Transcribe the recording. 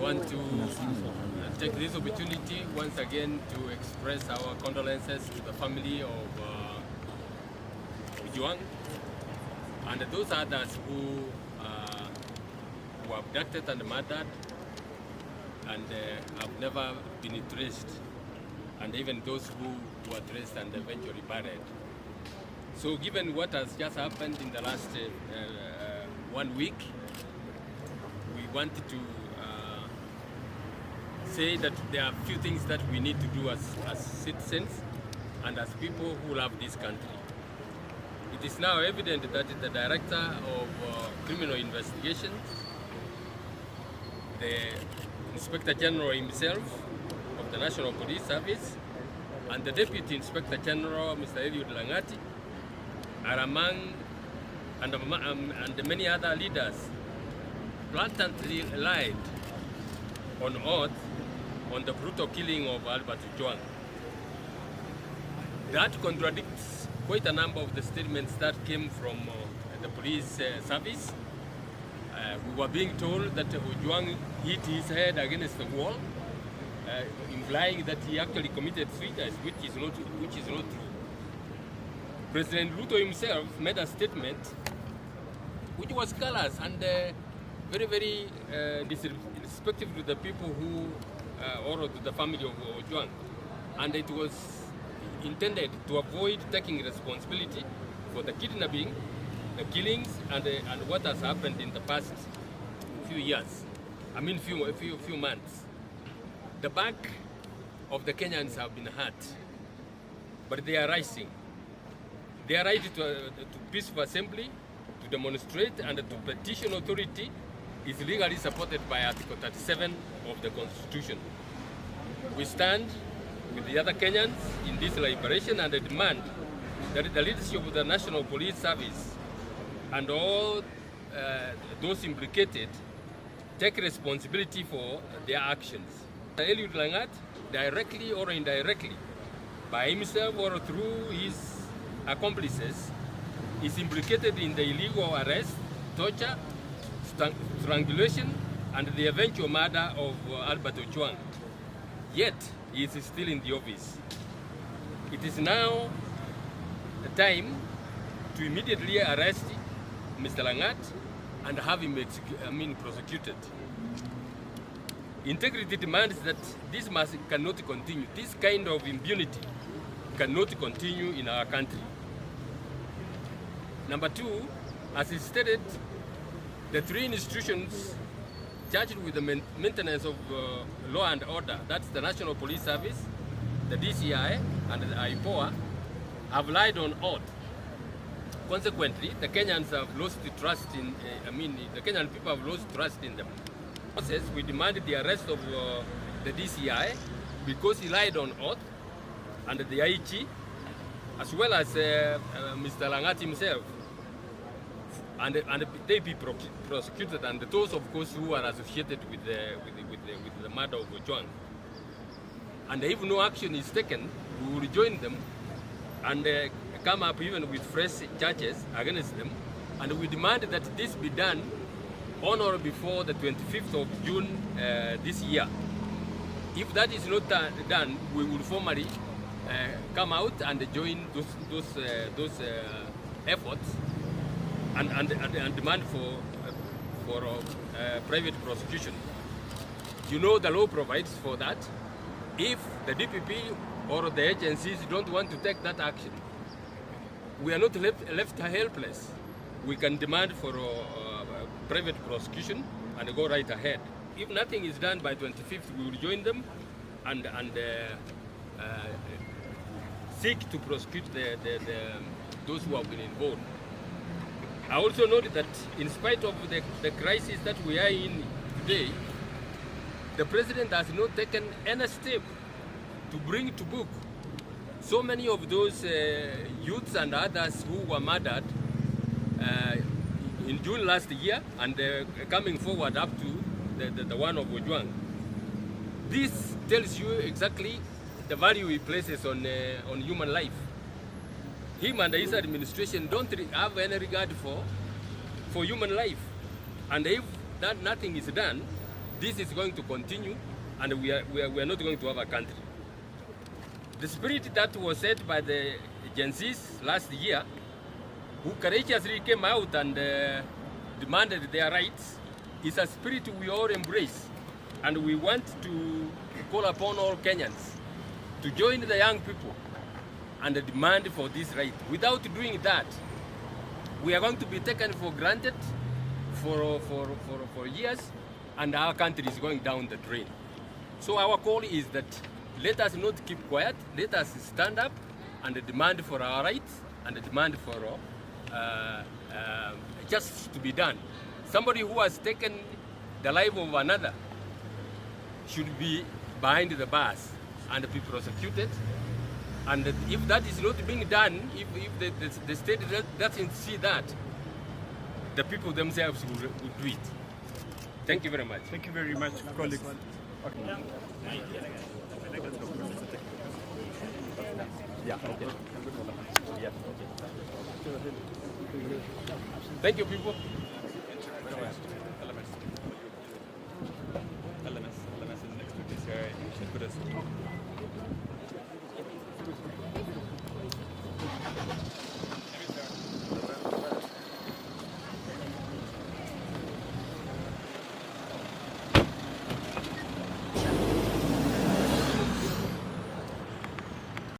want to take this opportunity once again to express our condolences to the family of Ojwang and those others who were abducted and murdered and have never been traced, and even those who were traced and eventually buried. So given what has just happened in the last 1 week, we wanted to say that there are a few things that we need to do as citizens and as people who love this country. It is now evident that the Director of Criminal Investigations, the Inspector General himself of the National Police Service, and the Deputy Inspector General, Mr. Langati, are among and many other leaders blatantly lied on oath on the brutal killing of Albert Ojwang. That contradicts quite a number of the statements that came from the police service. We were being told that Ojwang hit his head against the wall, implying that he actually committed suicide, which is not true. President Ruto himself made a statement which was callous and very, very disrespectful to the people who, or to the family of Ojwang. And it was intended to avoid taking responsibility for the kidnapping, the killings, and what has happened in the past few years. I mean, few months. The back of the Kenyans have been hurt, but they are rising. Their right to peaceful assembly, to demonstrate, and to petition authority is legally supported by Article 37 of the Constitution. We stand with the other Kenyans in this liberation and demand that the leadership of the National Police Service and all those implicated take responsibility for their actions. Eliud Langat, directly or indirectly, by himself or through his accomplices, is implicated in the illegal arrest, torture, strangulation, and the eventual murder of Albert Ojwang. Yet, he is still in the office. It is now the time to immediately arrest Mr. Langat and have him prosecuted. Integrity demands that this cannot continue. This kind of impunity cannot continue in our country. Number two, as is stated, the three institutions charged with the maintenance of law and order, that's the National Police Service, the DCI, and the IPOA, have lied on oath. Consequently, the Kenyans have lost the trust in, the Kenyan people have lost trust in them. We demanded the arrest of the DCI because he lied on oath, and the IG, as well as Mr. Langat himself, and they be prosecuted, and those, of course, who are associated with the murder of Ojwang. And if no action is taken, we will join them and come up even with fresh charges against them, and we demand that this be done on or before the 25th of June this year. If that is not done, we will formally come out and join those efforts and demand for private prosecution. You know, the law provides for that. If the DPP or the agencies don't want to take that action, we are not left helpless. We can demand for private prosecution and go right ahead. If nothing is done by 25th, we will join them and seek to prosecute those who have been involved. I also note that in spite of the crisis that we are in today, the President has not taken any step to bring to book so many of those youths and others who were murdered in June last year and coming forward up to the one of Ojwang. This tells you exactly the value he places on human life. Him and his administration don't have any regard for human life. And if that nothing is done, this is going to continue, and we are not going to have a country. The spirit that was set by the Gen Zs last year, who courageously came out and demanded their rights, is a spirit we all embrace. And we want to call upon all Kenyans to join the young people and demand for this right. Without doing that, we are going to be taken for granted for years, and our country is going down the drain. So our call is that let us not keep quiet, let us stand up and demand for our rights and demand for justice to be done. Somebody who has taken the life of another should be behind the bars and be prosecuted. And if that is not being done, if the state doesn't see that, the people themselves will do it. Thank you very much. Thank you very much, colleagues. Okay. Yeah, okay. Yeah, okay. Thank you, people. LMS is next to this guy. You should put us.